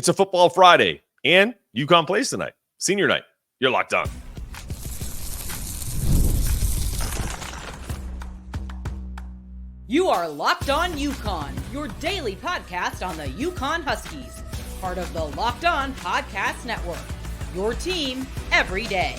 It's a football Friday, and UConn plays tonight. Senior night. You're locked on. You are Locked On UConn, your daily podcast on the UConn Huskies. Part of the Locked On Podcast Network, your team every day.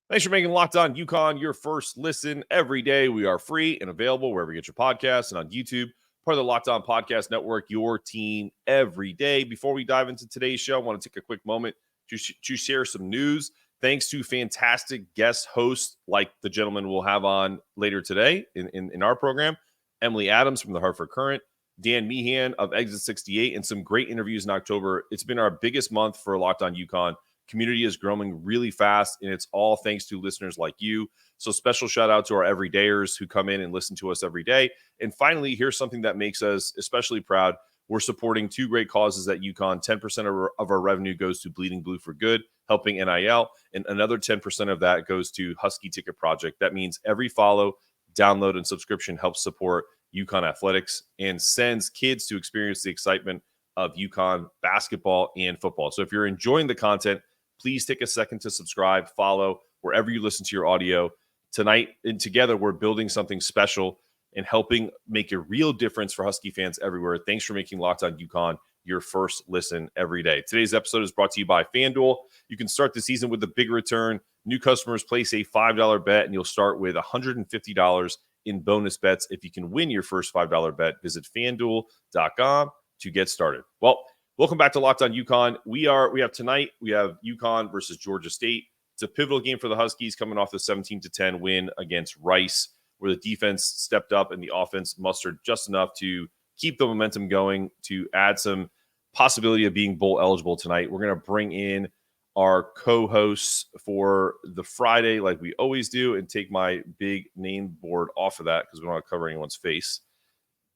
Thanks for making Locked On UConn your first listen every day. We are free and available wherever you get your podcasts and on YouTube. Part of the Locked On Podcast Network, your team every day. Before we dive into today's show, I want to take a quick moment to share some news. Thanks to fantastic guest hosts like the gentleman we'll have on later today in our program, Emily Adams from the Hartford Courant, Dan Meehan of Exit 68, and some great interviews in October. It's been our biggest month for Locked On UConn. Community is growing really fast, and it's all thanks to listeners like you. So special shout out to our everydayers who come in and listen to us every day. And finally, here's something that makes us especially proud. We're supporting two great causes at UConn. 10% of our revenue goes to Bleeding Blue for Good, helping NIL, and another 10% of that goes to Husky Ticket Project. That means every follow, download, and subscription helps support UConn athletics and sends kids to experience the excitement of UConn basketball and football. So if you're enjoying the content, please take a second to subscribe, follow wherever you listen to your audio. Tonight, and together, we're building something special and helping make a real difference for Husky fans everywhere. Thanks for making Locked On UConn your first listen every day. Today's episode is brought to you by FanDuel. You can start the season with a big return. New customers place a $5 bet, and you'll start with $150 in bonus bets. If you can win your first $5 bet, visit FanDuel.com to get started. Well, welcome back to Locked On UConn. We have tonight, we have UConn versus Georgia State. It's a pivotal game for the Huskies coming off the 17-10 win against Rice, where the defense stepped up and the offense mustered just enough to keep the momentum going, to add some possibility of being bowl eligible tonight. We're going to bring in our co-hosts for the Friday like we always do and take my big name board off of that because we don't want to cover anyone's face.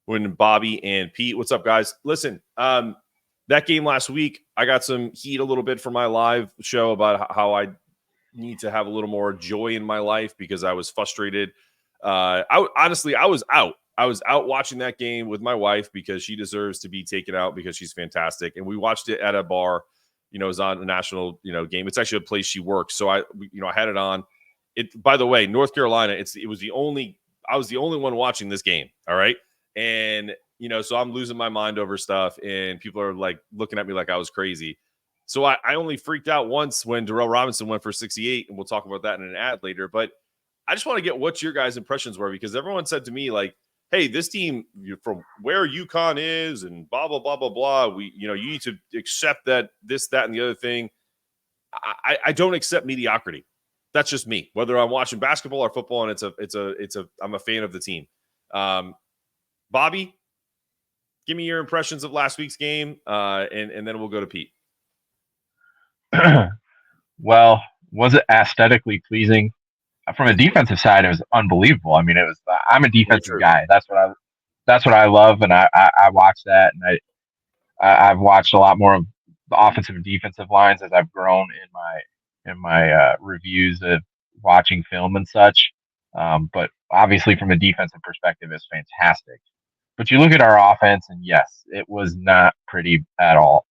When Bobby and Pete, what's up, guys? Listen, that game last week, I got some heat a little bit for my live show about how I need to have a little more joy in my life because I was frustrated. I was out. I was out watching that game with my wife because she deserves to be taken out because she's fantastic. And we watched it at a bar, it was on a national, game. It's actually a place she works. So I had it on. By the way, North Carolina, I was the only one watching this game. All right. And, so I'm losing my mind over stuff and people are like looking at me like I was crazy. So I only freaked out once when Durell Robinson went for 68, and we'll talk about that in an ad later. But I just want to get what your guys' impressions were because everyone said to me, like, hey, this team from where UConn is and blah, blah, blah, blah, blah. You need to accept that this, that, and the other thing. I don't accept mediocrity. That's just me, whether I'm watching basketball or football. And I'm a fan of the team. Bobby, give me your impressions of last week's game. And then we'll go to Pete. Well, was it aesthetically pleasing? From a defensive side, it was unbelievable. I mean, I'm a defensive guy. That's what I love, and I watch that, and I've watched a lot more of the offensive and defensive lines as I've grown in my reviews of watching film and such. But obviously, from a defensive perspective, it's fantastic. But you look at our offense, and yes, it was not pretty at all.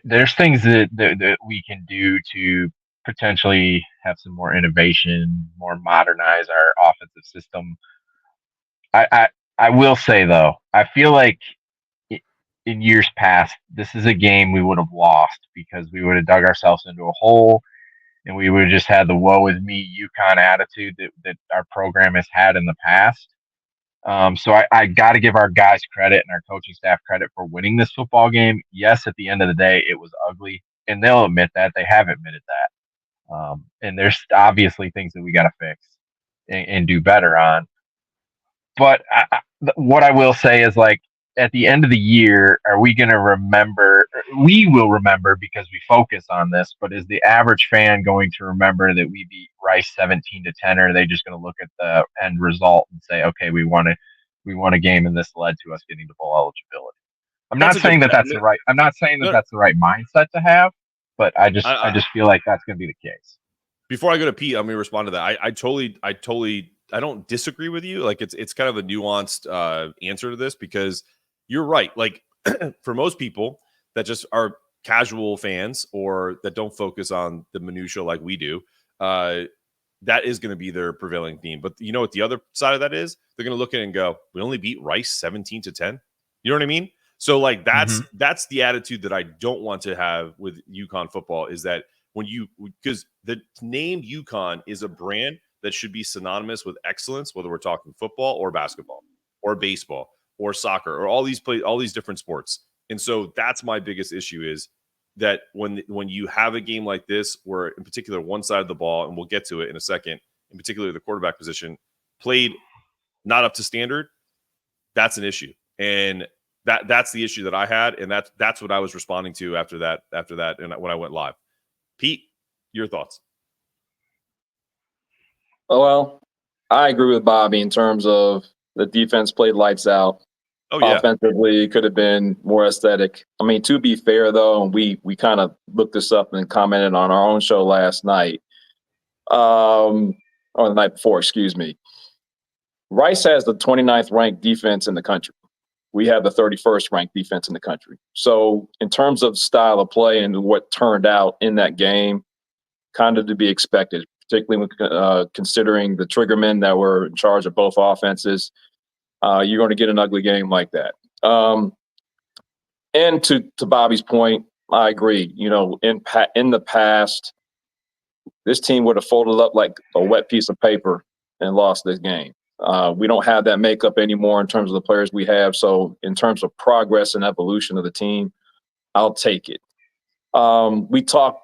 There's things that we can do to potentially have some more innovation, more modernize our offensive system. I will say, though, I feel like in years past, this is a game we would have lost because we would have dug ourselves into a hole and we would have just had the woe is me UConn attitude that our program has had in the past. So I got to give our guys credit and our coaching staff credit for winning this football game. Yes, at the end of the day, it was ugly, and they'll admit that. They have admitted that. And there's obviously things that we got to fix and do better on. But what I will say is, like, at the end of the year, are we going to remember? We will remember because we focus on this, but is the average fan going to remember that we beat Rice 17-10, or are they just going to look at the end result and say, okay, we won a game and this led to us getting to bowl eligibility? I'm not saying that that's the right. I'm not saying that that's the right mindset to have, but I just feel like that's going to be the case. Before I go to Pete, I'm going to respond to that. I totally don't disagree with you. Like it's kind of a nuanced answer to this, because you're right. Like for most people that just are casual fans or that don't focus on the minutia like we do, that is going to be their prevailing theme. But you know what the other side of that is? They're going to look at it and go, we only beat Rice 17-10. You know what I mean? So like that's the attitude that I don't want to have with UConn football, is that because the name UConn is a brand that should be synonymous with excellence, whether we're talking football or basketball or baseball or soccer or all these different sports. And so that's my biggest issue, is that when you have a game like this, where in particular one side of the ball, and we'll get to it in a second, in particular the quarterback position, played not up to standard, that's an issue. And that's the issue that I had, and that's what I was responding to after that, and when I went live. Pete, your thoughts? Well, I agree with Bobby in terms of the defense played lights out. Oh yeah, offensively, it could have been more aesthetic. I mean, to be fair though, and we kind of looked this up and commented on our own show last night, or the night before, excuse me. Rice has the 29th ranked defense in the country. We have the 31st ranked defense in the country. So in terms of style of play and what turned out in that game, kind of to be expected, particularly when considering the triggermen that were in charge of both offenses. You're going to get an ugly game like that. And to Bobby's point, I agree. You know, in the past, this team would have folded up like a wet piece of paper and lost this game. We don't have that makeup anymore in terms of the players we have. So in terms of progress and evolution of the team, I'll take it. We talked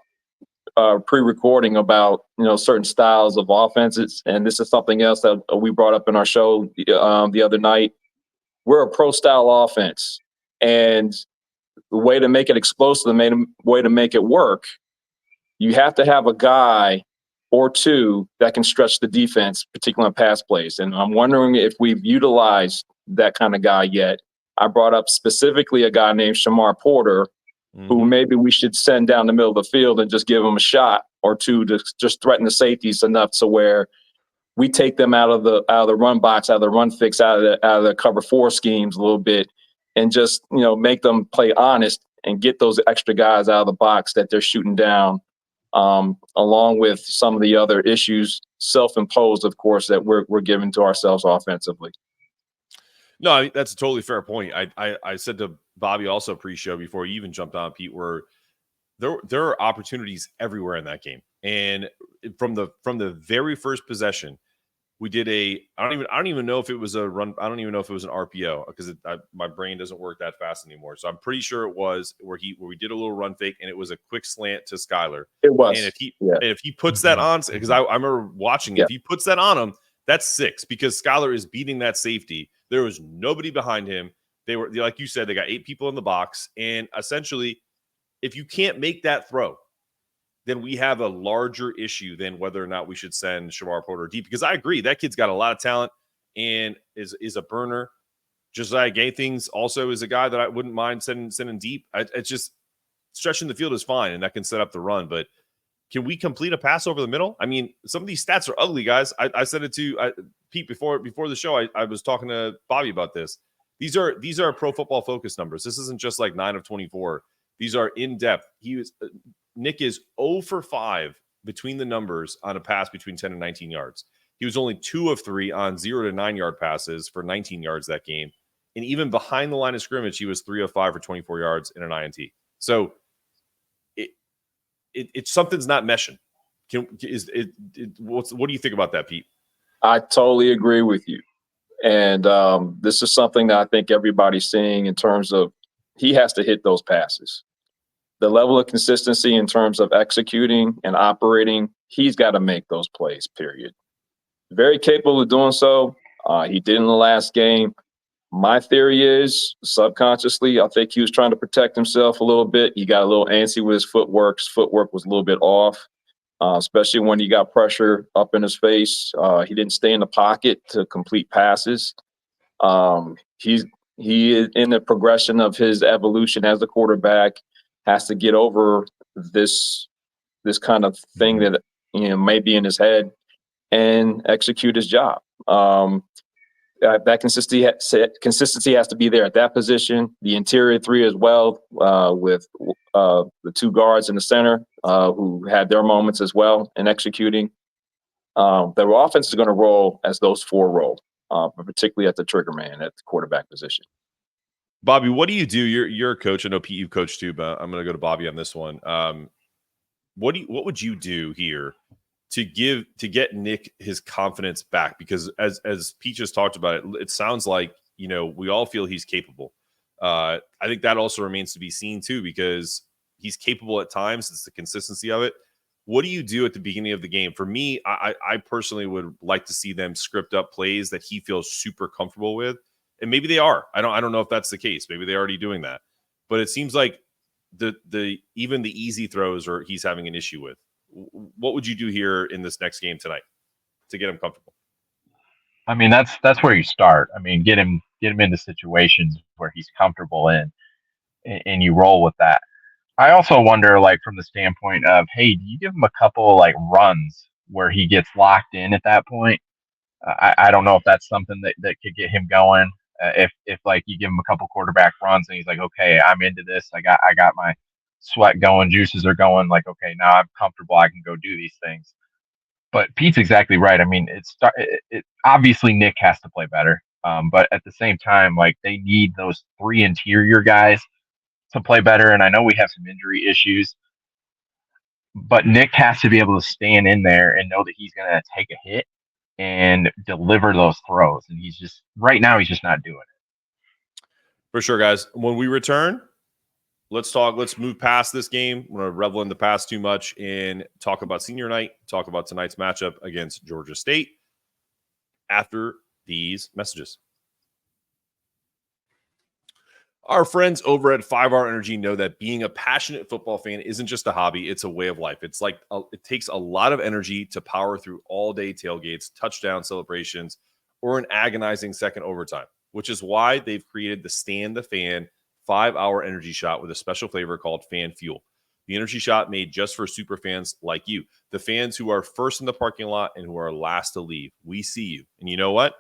pre-recording about, you know, certain styles of offenses, and this is something else that we brought up in our show the other night. We're a pro-style offense, and the way to make it explosive, the way to make it work, you have to have a guy or two that can stretch the defense, particularly on pass plays. And I'm wondering if we've utilized that kind of guy yet. I brought up specifically a guy named Shamar Porter, who maybe we should send down the middle of the field and just give him a shot or two to just threaten the safeties enough to where we take them out of the run box, out of the run fix, out of the cover four schemes a little bit, and just, you know, make them play honest and get those extra guys out of the box that they're shooting down, along with some of the other issues, self-imposed, of course, that we're giving to ourselves offensively. No, I mean, that's a totally fair point. I said to Bobby also pre-show before you even jumped on, Pete, where there are opportunities everywhere in that game. And from the very first possession, we did I don't even know if it was a run. I don't even know if it was an RPO, because my brain doesn't work that fast anymore. So I'm pretty sure it was where we did a little run fake, and it was a quick slant to Skyler. It was. And if he puts that on, because I remember watching it, if he puts that on him, that's 6, because Skyler is beating that safety. There was nobody behind him. They were, like you said, they got 8 people in the box. And essentially, if you can't make that throw, then we have a larger issue than whether or not we should send Shamar Porter deep. Because I agree, that kid's got a lot of talent and is a burner. Josiah Gaithings also is a guy that I wouldn't mind sending deep. It's just stretching the field is fine, and that can set up the run. But can we complete a pass over the middle? I mean, some of these stats are ugly, guys. I said it to Pete before the show. I was talking to Bobby about this. These are Pro Football Focus numbers. This isn't just like 9 of 24. These are in depth. Nick is 0 for 5 between the numbers on a pass between 10 and 19 yards. He was only 2 of 3 on 0 to 9 yard passes for 19 yards that game. And even behind the line of scrimmage, he was 3 of 5 for 24 yards in an INT. So it's something's not meshing. What do you think about that, Pete? I totally agree with you. And this is something that I think everybody's seeing in terms of he has to hit those passes. The level of consistency in terms of executing and operating, he's got to make those plays, period. Very capable of doing so. He did in the last game. My theory is subconsciously, I think he was trying to protect himself a little bit. He got a little antsy with his footwork. His footwork was a little bit off, especially when he got pressure up in his face. He didn't stay in the pocket to complete passes. He is in the progression of his evolution as a quarterback, has to get over this kind of thing that, you know, may be in his head and execute his job. That consistency has to be there at that position. The interior three as well, with the two guards in the center who had their moments as well in executing. The offense is going to roll as those four roll, particularly at the trigger man at the quarterback position. Bobby, what do you do? You're a coach. I know Pete, you coach too, but I'm going to go to Bobby on this one. What would you do here to get Nick his confidence back? Because as Pete just talked about it, it sounds like, we all feel he's capable. I think that also remains to be seen too, because he's capable at times. It's the consistency of it. What do you do at the beginning of the game? For me, I personally would like to see them script up plays that he feels super comfortable with. And maybe they are. I don't know if that's the case. Maybe they're already doing that. But it seems like even the easy throws he's having an issue with. What would you do here in this next game tonight to get him comfortable? I mean, that's where you start. I mean, get him into situations where he's comfortable in, and you roll with that. I also wonder, like, from the standpoint of, hey, do you give him a couple like runs where he gets locked in at that point? I don't know if that's something that could get him going. If like you give him a couple quarterback runs and he's like, okay, I'm into this. I got my sweat going, juices are going. Like, okay, now I'm comfortable. I can go do these things. But Pete's exactly right. I mean, it obviously Nick has to play better. But at the same time, like, they need those three interior guys to play better. And I know we have some injury issues, but Nick has to be able to stand in there and know that he's going to take a hit and deliver those throws. And right now he's just not doing it. For sure, guys. When we return, let's move past this game. We're going to revel in the past too much and talk about senior night, talk about tonight's matchup against Georgia State after these messages. Our friends over at 5-Hour Energy know that being a passionate football fan isn't just a hobby, it's a way of life. It's like it takes a lot of energy to power through all-day tailgates, touchdown celebrations, or an agonizing second overtime, which is why they've created the Stand the Fan 5-Hour Energy Shot with a special flavor called Fan Fuel. The energy shot made just for super fans like you, the fans who are first in the parking lot and who are last to leave. We see you. And you know what?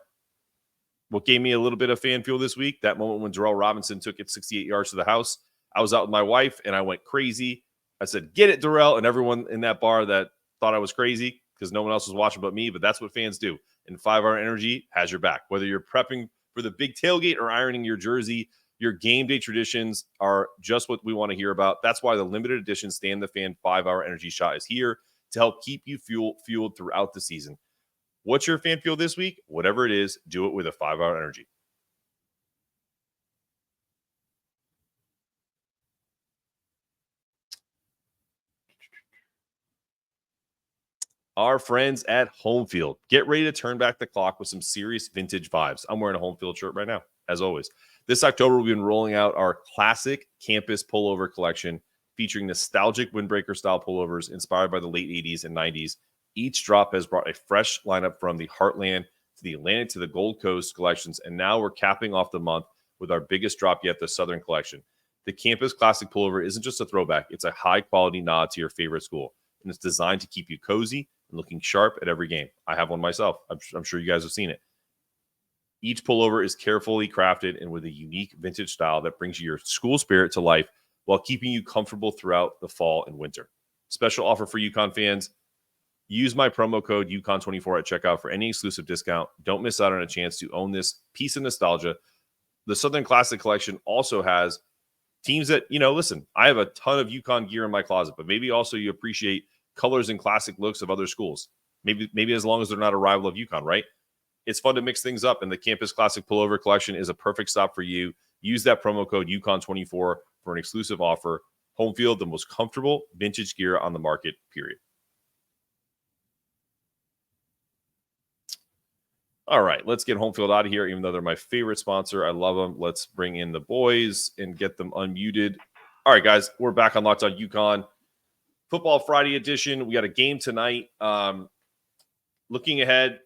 What gave me a little bit of fan fuel this week? That moment when Durell Robinson took it 68 yards to the house. I was out with my wife, and I went crazy. I said, get it, Durell, and everyone in that bar that thought I was crazy because no one else was watching but me, but that's what fans do. And 5-Hour Energy has your back. Whether you're prepping for the big tailgate or ironing your jersey, your game day traditions are just what we want to hear about. That's why the limited edition Stand the Fan 5-Hour Energy Shot is here to help keep you fueled throughout the season. What's your fan fuel this week? Whatever it is, do it with a 5-Hour Energy. Our friends at HomeField. Get ready to turn back the clock with some serious vintage vibes. I'm wearing a HomeField shirt right now, as always. This October, we've been rolling out our classic campus pullover collection featuring nostalgic windbreaker-style pullovers inspired by the late 80s and 90s. Each drop has brought a fresh lineup from the Heartland to the Atlantic to the Gold Coast collections, and now we're capping off the month with our biggest drop yet, the Southern collection. The Campus Classic Pullover isn't just a throwback, it's a high-quality nod to your favorite school, and it's designed to keep you cozy and looking sharp at every game. I have one myself. I'm sure you guys have seen it. Each pullover is carefully crafted and with a unique vintage style that brings your school spirit to life while keeping you comfortable throughout the fall and winter. Special offer for UConn fans. Use my promo code UConn24 at checkout for any exclusive discount. Don't miss out on a chance to own this piece of nostalgia. The Southern Classic Collection also has teams that, listen, I have a ton of UConn gear in my closet, but maybe also you appreciate colors and classic looks of other schools. Maybe as long as they're not a rival of UConn, right? It's fun to mix things up, and the Campus Classic Pullover Collection is a perfect stop for you. Use that promo code UConn24 for an exclusive offer. HomeField, the most comfortable vintage gear on the market, period. All right, let's get HomeField out of here, even though they're my favorite sponsor. I love them. Let's bring in the boys and get them unmuted. All right, guys, we're back on Locked On UConn. Football Friday edition. We got a game tonight. Looking ahead,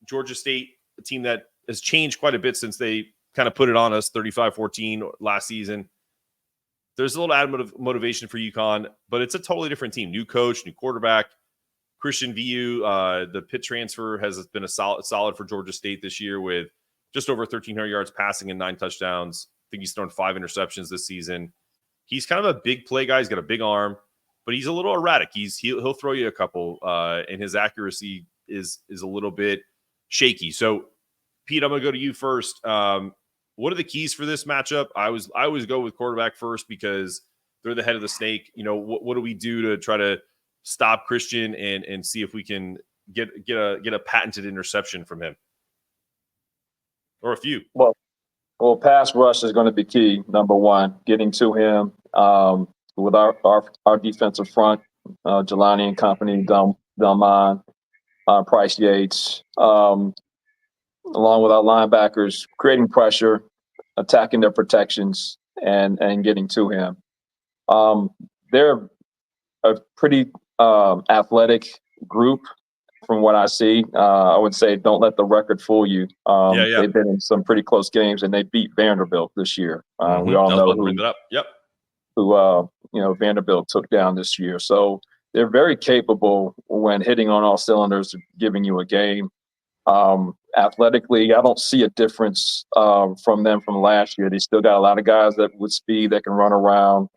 Georgia State, a team that has changed quite a bit since they kind of put it on us 35-14 last season. There's a little added motivation for UConn, but it's a totally different team. New coach, new quarterback. Christian VU, the Pitt transfer, has been a solid for Georgia State this year with just over 1,300 yards passing and 9 touchdowns. I think he's thrown 5 interceptions this season. He's kind of a big play guy. He's got a big arm, but he's a little erratic. He'll throw you a couple, and his accuracy is a little bit shaky. So, Pete, I'm going to go to you first. What are the keys for this matchup? I always go with quarterback first because they're the head of the snake. What do we do to try to stop Christian and see if we can get a patented interception from him, or a few? Well, pass rush is going to be key. Number one, getting to him with our defensive front, Jelani and company, Delmon, Price Yates, along with our linebackers, creating pressure, attacking their protections, and getting to him. They're a pretty athletic group from what I see. I would say don't let the record fool you. They've been in some pretty close games, and they beat Vanderbilt this year. We all know who Vanderbilt took down this year. So they're very capable when hitting on all cylinders, giving you a game. Athletically, I don't see a difference from them from last year. They still got a lot of guys with speed that can run around.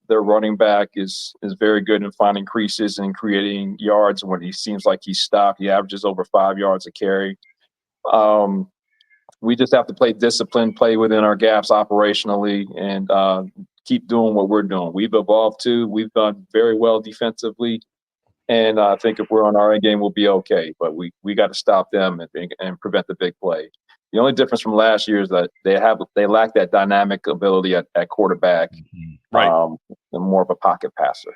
Their running back is very good in finding creases and creating yards when he seems like he's stopped. He averages over 5 yards a carry. We just have to play discipline, play within our gaps operationally, and keep doing what we're doing. We've evolved too. We've done very well defensively. And I think if we're on our A game, we'll be okay. But we got to stop them and prevent the big play. The only difference from last year is that they lack that dynamic ability at quarterback. Right. And more of a pocket passer.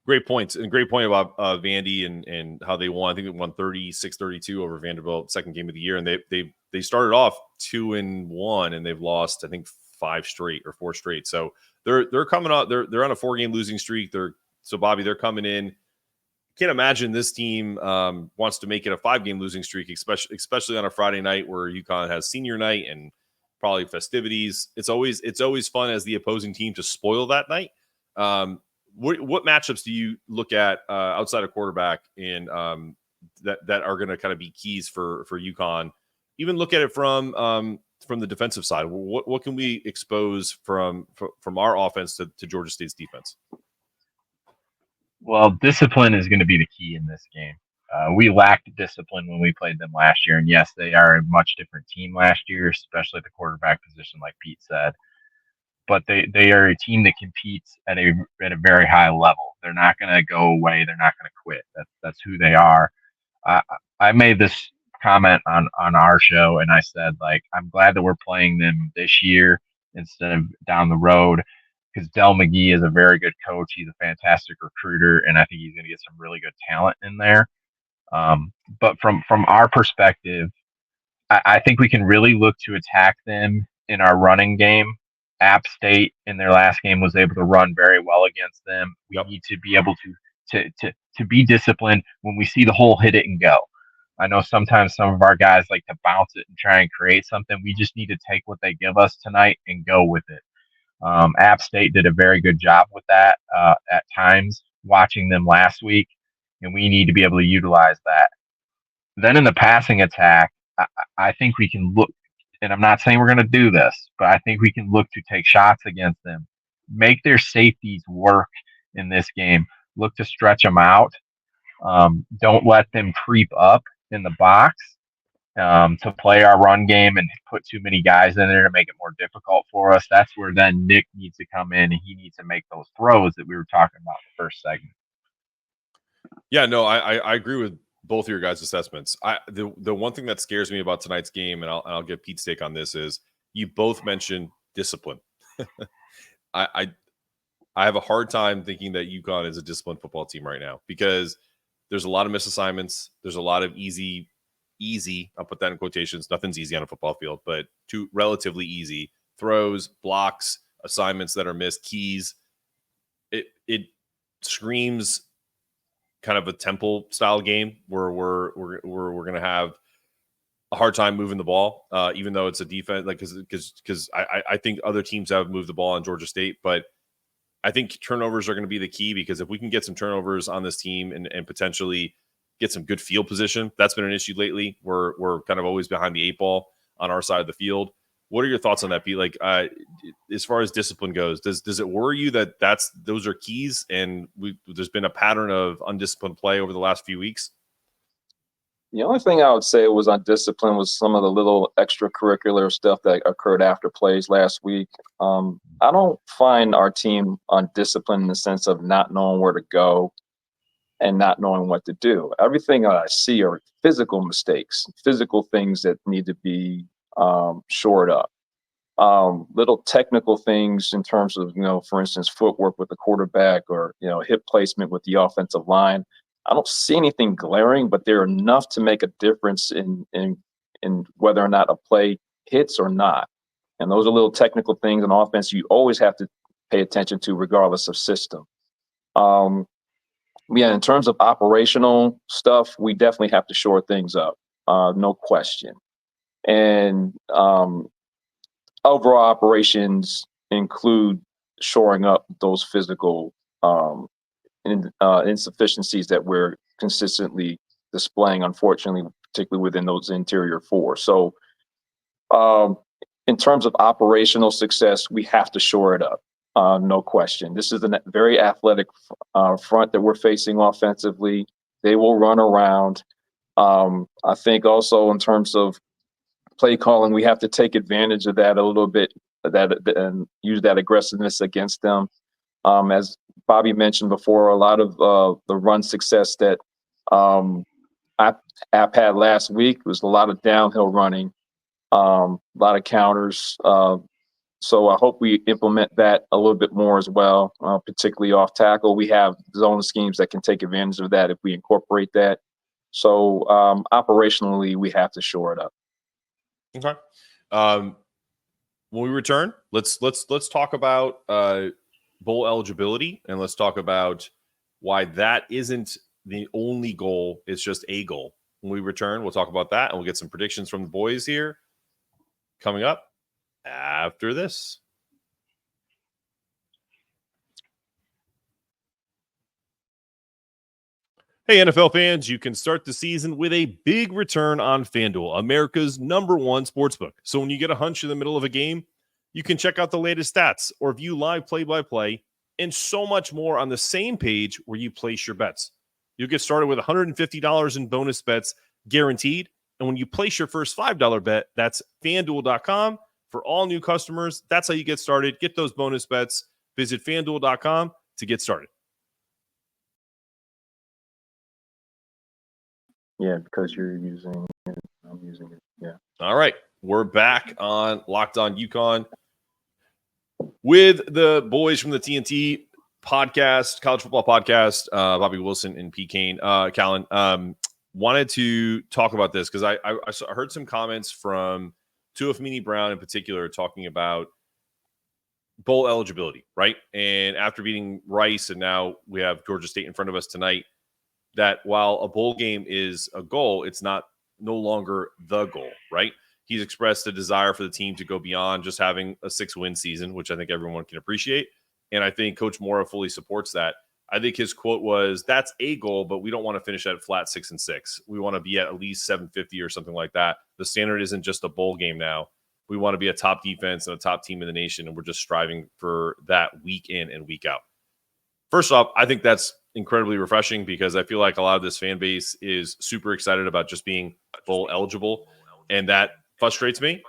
Great points, and great point about Vandy and how they won. I think they won 36-32 over Vanderbilt, second game of the year, and they started off 2-1, and they've lost I think 4 straight. So they're coming up. They're on a 4-game losing streak. So Bobby, they're coming in. Can't imagine this team wants to make it a 5-game losing streak, especially on a Friday night where UConn has senior night and probably festivities. It's always fun as the opposing team to spoil that night. What matchups do you look at outside of quarterback and that are going to kind of be keys for UConn? Even look at it from the defensive side. What can we expose from our offense to Georgia State's defense? Well, discipline is going to be the key in this game. We lacked discipline when we played them last year. And yes, they are a much different team last year, especially at the quarterback position, like Pete said. But they are a team that competes at a very high level. They're not going to go away. They're not going to quit. That's who they are. I made this comment on our show, and I said, like, I'm glad that we're playing them this year instead of down the road, because Del McGee is a very good coach. He's a fantastic recruiter, and I think he's going to get some really good talent in there. But from our perspective, I think we can really look to attack them in our running game. App State in their last game was able to run very well against them. We need to be able to be disciplined when we see the hole, hit it and go. I know sometimes some of our guys like to bounce it and try and create something. We just need to take what they give us tonight and go with it. App State did a very good job with that at times, watching them last week, and we need to be able to utilize that. Then in the passing attack, I think we can look, and I'm not saying we're going to do this, but I think we can look to take shots against them, make their safeties work in this game, look to stretch them out. Don't let them creep up in the box to play our run game and put too many guys in there to make it more difficult for us. That's where then Nick needs to come in, and he needs to make those throws that we were talking about in the first segment. Yeah, no, I agree with both of your guys' assessments. The one thing that scares me about tonight's game, and I'll get Pete's take on this, is you both mentioned discipline. I have a hard time thinking that UConn is a disciplined football team right now, because there's a lot of misassignments. There's a lot of easy, I'll put that in quotations. Nothing's easy on a football field, but relatively easy throws, blocks, assignments that are missed, keys. It screams kind of a Temple style game where we're going to have a hard time moving the ball, even though it's a defense. Like because I think other teams have moved the ball on Georgia State, but I think turnovers are going to be the key, because if we can get some turnovers on this team and potentially get some good field position, that's been an issue lately. We're kind of always behind the 8 ball on our side of the field. What are your thoughts on that, Pete? Like, as far as discipline goes, does it worry you that those are keys, and there's been a pattern of undisciplined play over the last few weeks? The only thing I would say was undisciplined was some of the little extracurricular stuff that occurred after plays last week. I don't find our team undisciplined in the sense of not knowing where to go and not knowing what to do. Everything I see are physical mistakes, physical things that need to be shored up. Little technical things in terms of, for instance, footwork with the quarterback, or, hip placement with the offensive line. I don't see anything glaring, but they're enough to make a difference in whether or not a play hits or not. And those are little technical things in offense you always have to pay attention to, regardless of system. In terms of operational stuff, we definitely have to shore things up, no question. And overall operations include shoring up those physical insufficiencies that we're consistently displaying, unfortunately, particularly within those interior 4. So in terms of operational success, we have to shore it up, no question. This is a very athletic front that we're facing offensively. They will run around. I think also in terms of play calling, we have to take advantage of that a little bit, and use that aggressiveness against them. As Bobby mentioned before, a lot of the run success that App had last week was a lot of downhill running, a lot of counters. So I hope we implement that a little bit more as well, particularly off tackle. We have zone schemes that can take advantage of that if we incorporate that. So operationally, we have to shore it up. Okay. When we return, let's talk about bowl eligibility, and let's talk about why that isn't the only goal. It's just a goal. When we return, we'll talk about that, and we'll get some predictions from the boys here coming up after this. Hey, NFL fans, you can start the season with a big return on FanDuel, America's #1 sportsbook. So when you get a hunch in the middle of a game, you can check out the latest stats or view live play-by-play and so much more on the same page where you place your bets. You'll get started with $150 in bonus bets guaranteed. And when you place your first $5 bet, that's FanDuel.com. For all new customers, that's how you get started. Get those bonus bets. Visit FanDuel.com to get started. Yeah, because you're using it. I'm using it. Yeah. All right. We're back on Locked On UConn with the boys from the TNT podcast, college football podcast, Bobby Wilson and P. Kane. Calin, wanted to talk about this because I heard some comments from Tui Faumuina-Brown in particular talking about bowl eligibility, right? And after beating Rice, and now we have Georgia State in front of us tonight, that while a bowl game is a goal, it's no longer the goal, right? He's expressed a desire for the team to go beyond just having a 6-win season, which I think everyone can appreciate. And I think Coach Mora fully supports that. I think his quote was, that's a goal, but we don't want to finish at flat 6-6. We want to be at least 750 or something like that. The standard isn't just a bowl game now. We want to be a top defense and a top team in the nation, and we're just striving for that week in and week out. First off, I think that's incredibly refreshing because I feel like a lot of this fan base is super excited about just being bowl eligible, and that frustrates me.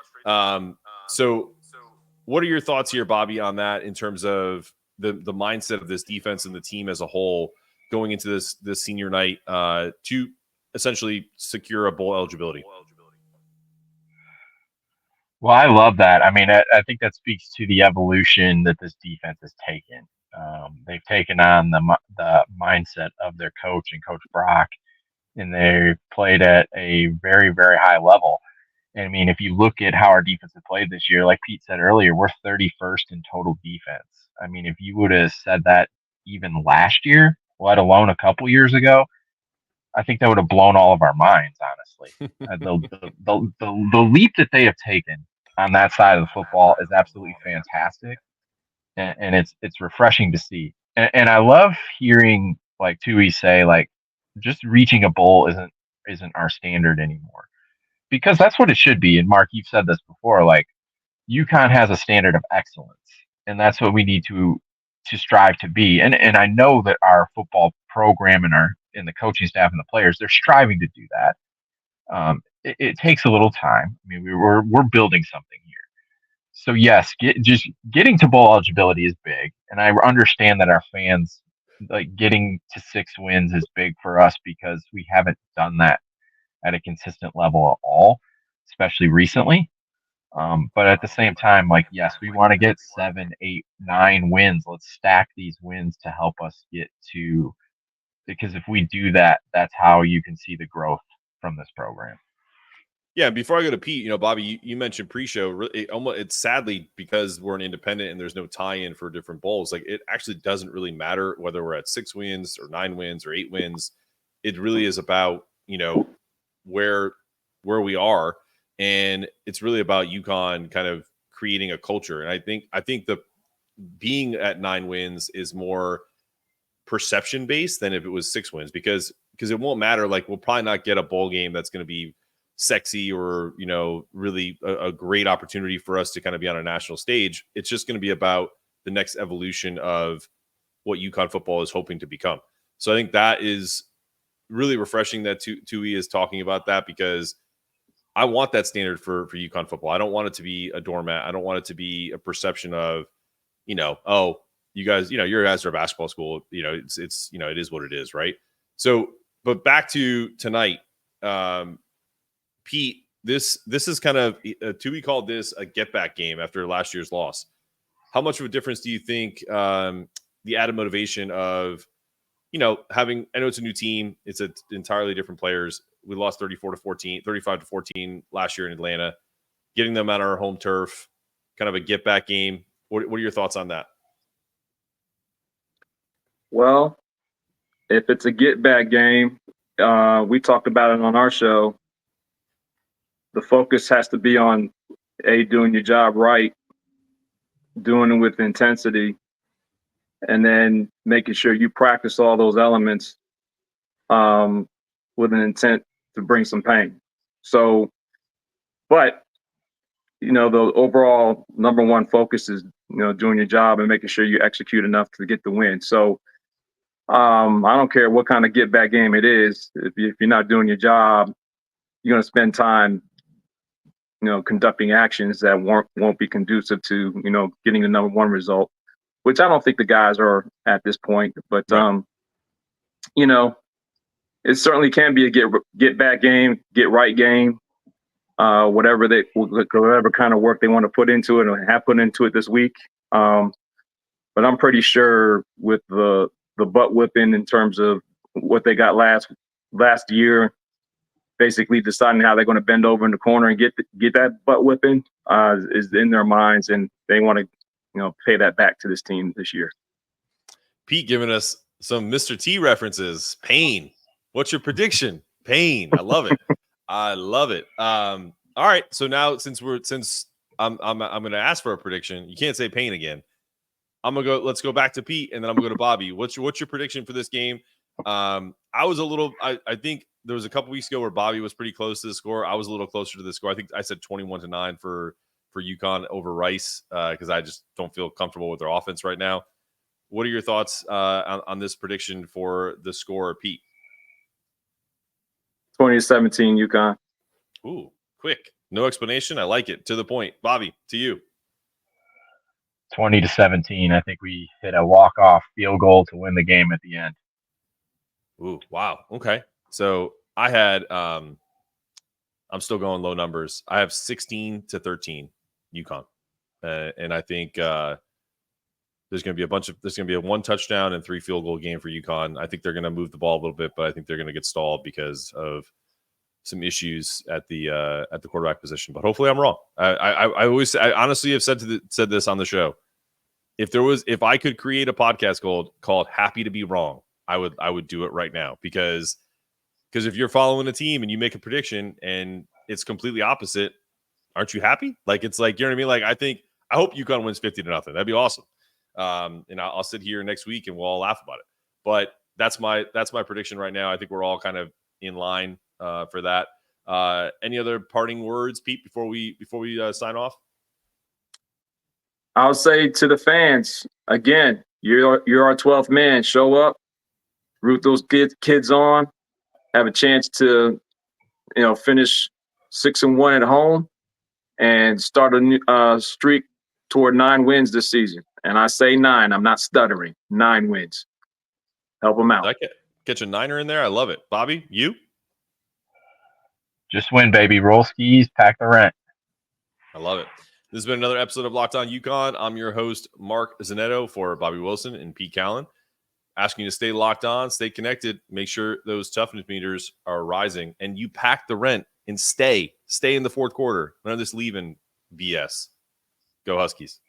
So what are your thoughts here, Bobby, on that in terms of the mindset of this defense and the team as a whole going into this senior night to essentially secure a bowl eligibility? Well, I love that. I mean, I think that speaks to the evolution that this defense has taken. They've taken on the mindset of their coach and Coach Brock, and they've played at a very, very high level. And I mean, if you look at how our defense has played this year, like Pete said earlier, we're 31st in total defense. I mean, if you would have said that even last year, let alone a couple years ago, I think that would have blown all of our minds, honestly. The leap that they have taken on that side of the football is absolutely fantastic. and it's refreshing to see. And I love hearing like Tui say like just reaching a bowl isn't our standard anymore, because that's what it should be. And Mark, you've said this before, like UConn has a standard of excellence, and that's what we need to strive to be. And I know that our football program and the coaching staff and the players, they're striving to do that. It takes a little time. I mean, we're building something here. So yes, just getting to bowl eligibility is big, and I understand that our fans like getting to 6 wins is big for us because we haven't done that at a consistent level at all, especially recently. But at the same time, like yes, we want to get 7, 8, 9 wins. Let's stack these wins to help us get to, because if we do that, that's how you can see the growth from this program. Yeah, before I go to Pete, Bobby, you mentioned pre-show. It's sadly because we're an independent and there's no tie-in for different bowls. Like it actually doesn't really matter whether we're at 6 wins or 9 wins or 8 wins. It really is about where we are, and it's really about UConn kind of creating a culture. And I think the being at 9 wins is more perception based than if it was 6 wins, because it won't matter. Like we'll probably not get a bowl game that's going to be sexy or really a great opportunity for us to kind of be on a national stage. It's just going to be about the next evolution of what UConn football is hoping to become. So I think that is really refreshing that Tui is talking about that, because I want that standard for UConn football. I don't want it to be a doormat. I don't want it to be a perception of oh, you guys, your guys are a basketball school. It's it is what it is, right? So but back to tonight, Pete, this is kind of Tui called this a get back game after last year's loss. How much of a difference do you think the added motivation of having, I know it's a new team, it's entirely different players. We lost 35-14 last year in Atlanta, getting them on our home turf, kind of a get back game. What are your thoughts on that? Well, if it's a get back game, we talked about it on our show. The focus has to be on doing your job right, doing it with intensity, and then making sure you practice all those elements with an intent to bring some pain. So, but the overall number one focus is doing your job and making sure you execute enough to get the win. So I don't care what kind of get back game it is. If you're not doing your job, you're going to spend time conducting actions that won't be conducive to, getting the number one result, which I don't think the guys are at this point. But, right. It certainly can be a get back game, get right game, whatever kind of work they want to put into it or have put into it this week. But I'm pretty sure with the butt whipping in terms of what they got last year, basically deciding how they're going to bend over in the corner and get that butt whipping is in their minds, and they want to pay that back to this team this year. Pete giving us some Mr. T references. Pain. What's your prediction? Pain. I love it. I love it. All right. So now since I'm going to ask for a prediction, you can't say Pain again. Let's go back to Pete, and then I'm going to go to Bobby. What's your prediction for this game? I think there was a couple weeks ago where Bobby was pretty close to the score. I was a little closer to the score. I think I said 21-9 for UConn over Rice because I just don't feel comfortable with their offense right now. What are your thoughts on this prediction for the score, Pete? 20-17 UConn. Ooh, quick. No explanation. I like it. To the point. Bobby, to you. 20-17. I think we hit a walk-off field goal to win the game at the end. Ooh, wow. Okay. So I had I'm still going low numbers. I have 16-13 UConn. And I think there's going to be a 1 touchdown and 3 field goal game for UConn. I think they're going to move the ball a little bit, but I think they're going to get stalled because of some issues at the quarterback position. But hopefully I'm wrong. I honestly have said this on the show. If I could create a podcast called Happy to Be Wrong, I would do it right now, because if you're following a team and you make a prediction and it's completely opposite, aren't you happy? Like, it's like, you know what I mean? Like, I hope UConn wins 50-0. That'd be awesome. And I'll sit here next week and we'll all laugh about it. But that's my prediction right now. I think we're all kind of in line for that. Any other parting words, Pete, before we sign off? I'll say to the fans again, you're our 12th man. Show up, root those kids on, have a chance to finish 6-1 at home, and start a new streak toward 9 wins this season. And I say 9. I'm not stuttering. 9 wins. Help them out. Did I catch a 9er in there? I love it. Bobby, you? Just win, baby. Roll skis, pack the rent. I love it. This has been another episode of Locked On UConn. I'm your host, Mark Zanetto, for Bobby Wilson and Pete Calin. Asking you to stay locked on, stay connected, make sure those toughness meters are rising, and you pack the rent and stay in the fourth quarter. None of this leaving BS. Go Huskies.